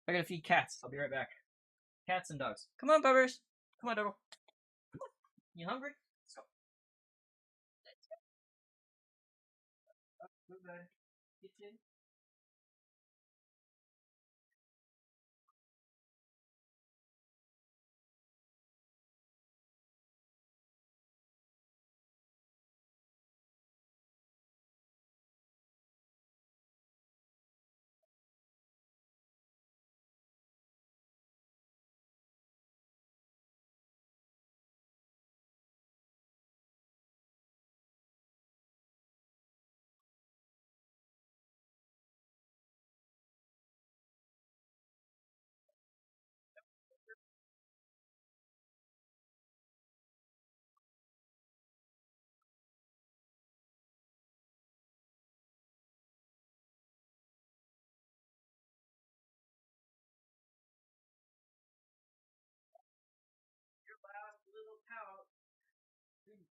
I gotta feed cats. I'll be right back. Cats and dogs. Come on, Bubbers. Come on, Doggo. Come on. You hungry? Let's go. Let's go. Kitchen.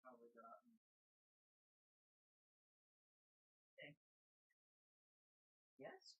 Probably gotten. Okay. Yes.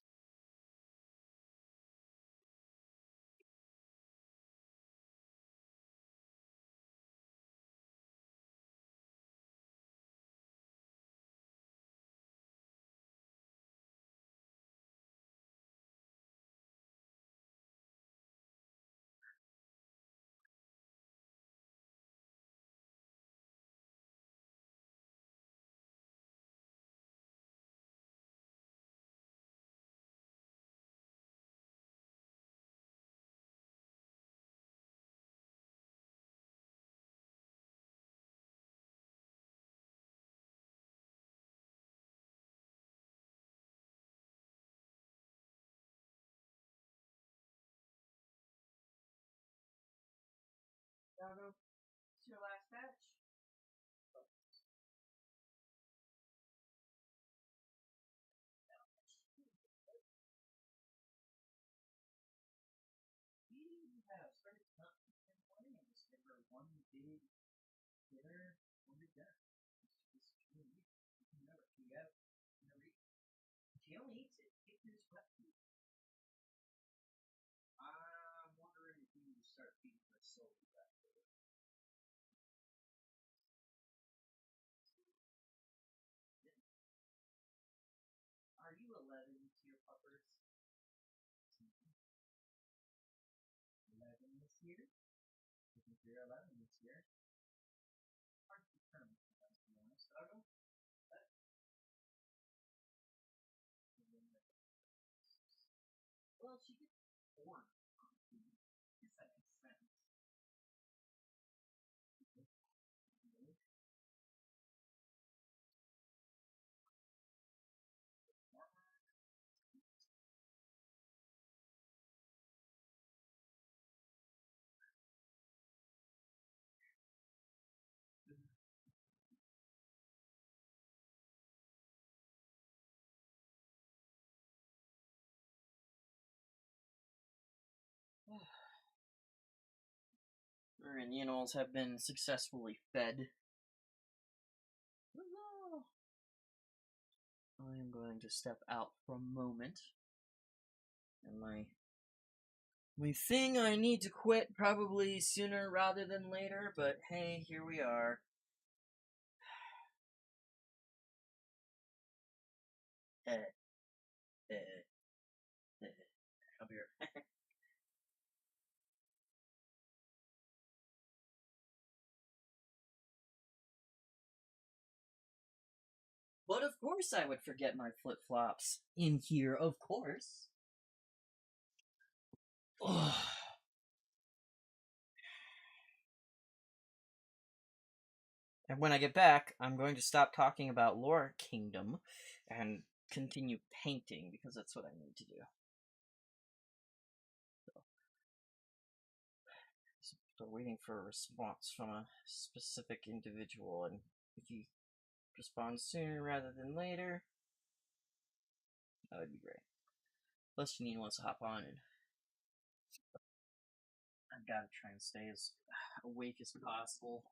Doggo, it's your last batch. We have started not playing this for one big hitter, one big death. It's really never. You have never eat. She only eats it if there's wet food. I'm wondering if we need to start feeding her slowly back there. Are you 11 to your puppers? 11 this year? I think you're 11 this year. Hard to determine, to be honest. I don't know. Well, she gets bored. I guess that makes sense. Our animals have been successfully fed. I am going to step out for a moment. And my thing I need to quit probably sooner rather than later, but hey, here we are. I'll be right. But of course I would forget my flip-flops in here, of course. And when I get back, I'm going to stop talking about Lore Kingdom and continue painting because that's what I need to do. So waiting for a response from a specific individual, and if he responds sooner rather than later, that would be great. Plus, Janine wants to hop on, and I've got to try and stay as awake as possible.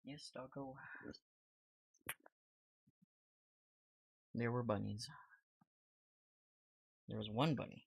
Yes, doggo. There were bunnies. There was one bunny.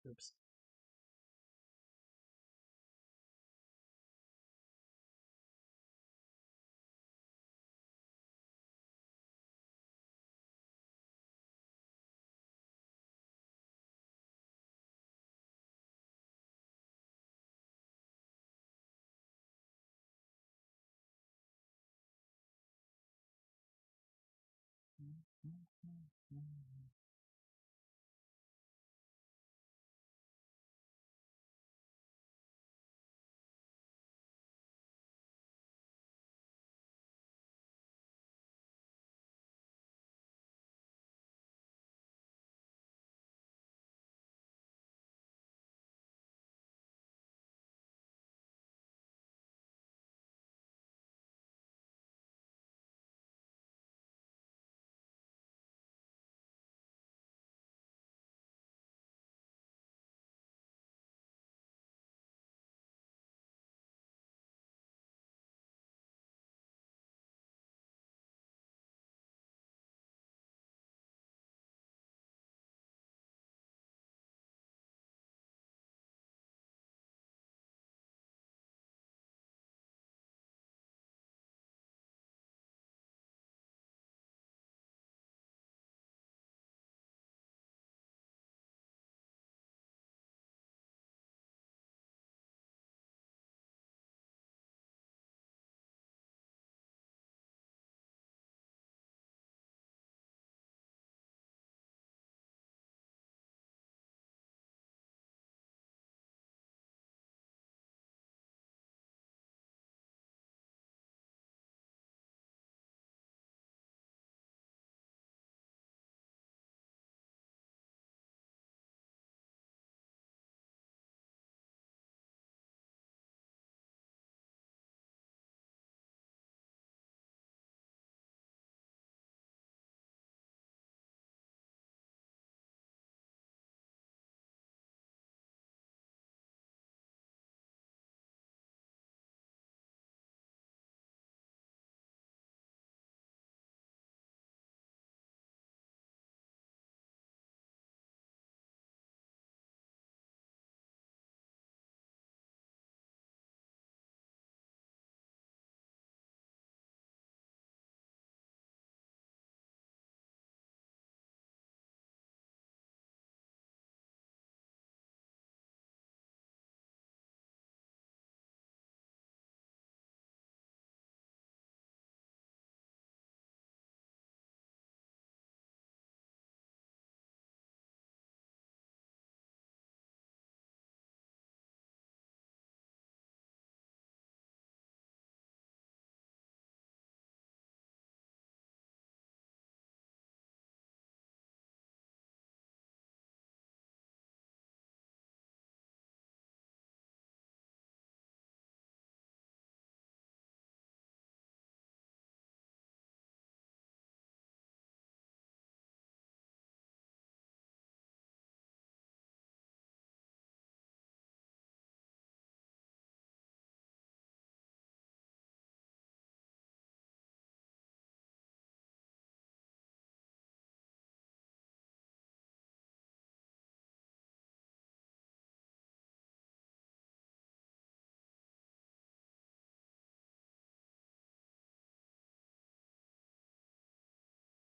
Oops.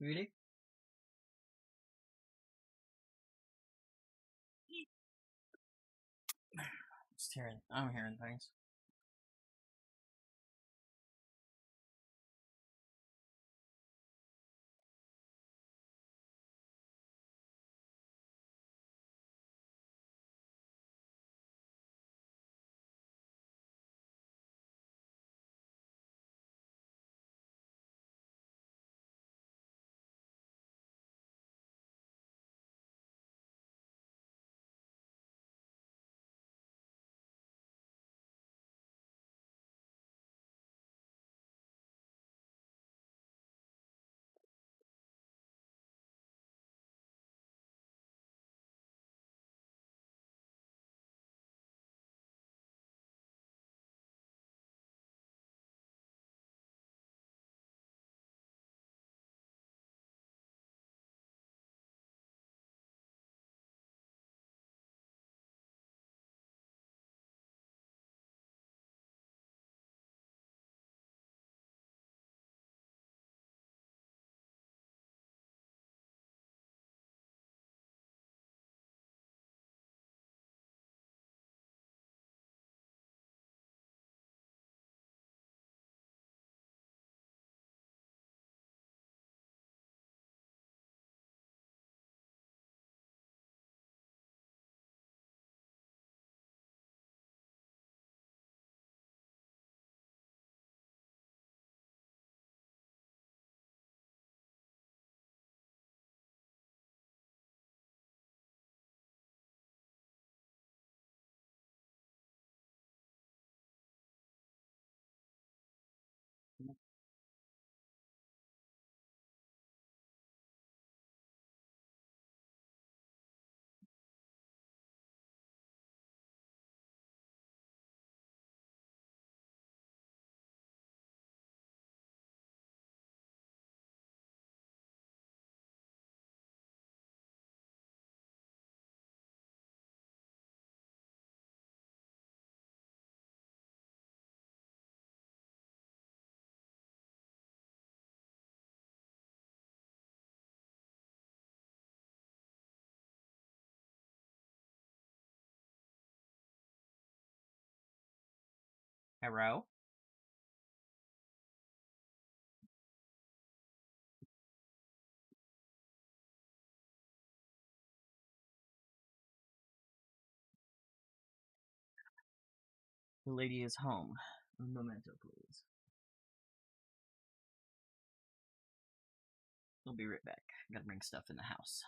Really? I'm hearing things. Hello? The lady is home. A memento, please. I'll be right back. Gotta bring stuff in the house.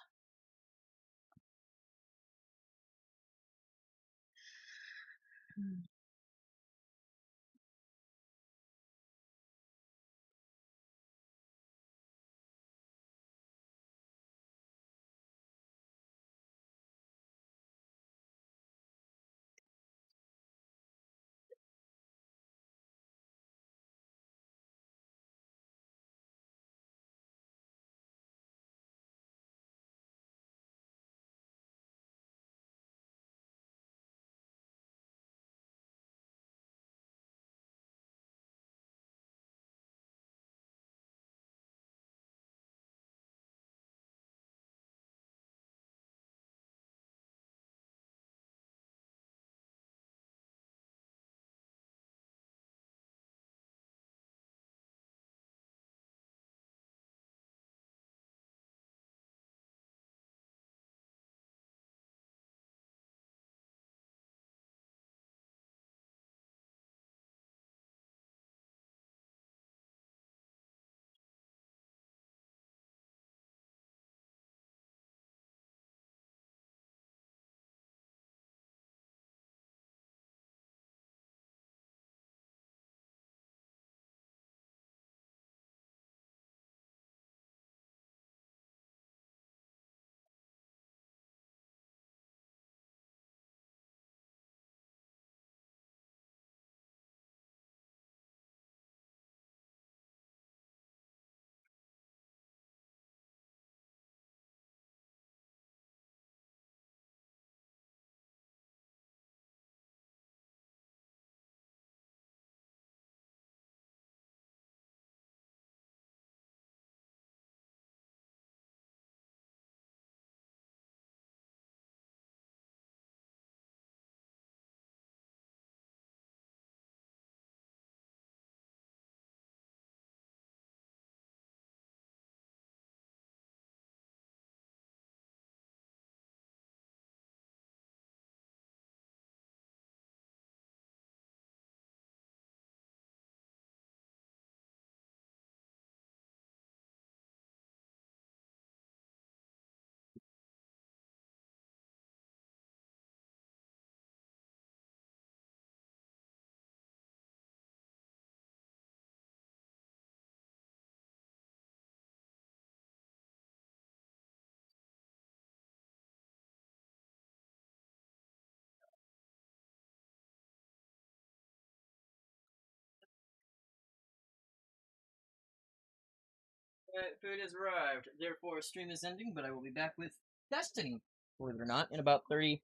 Alright, food has arrived. Therefore, stream is ending, but I will be back with Destiny, believe it or not, in about 40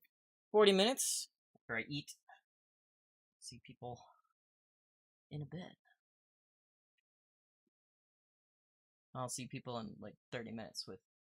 minutes after I eat. See people in a bit. I'll see people in like 30 minutes with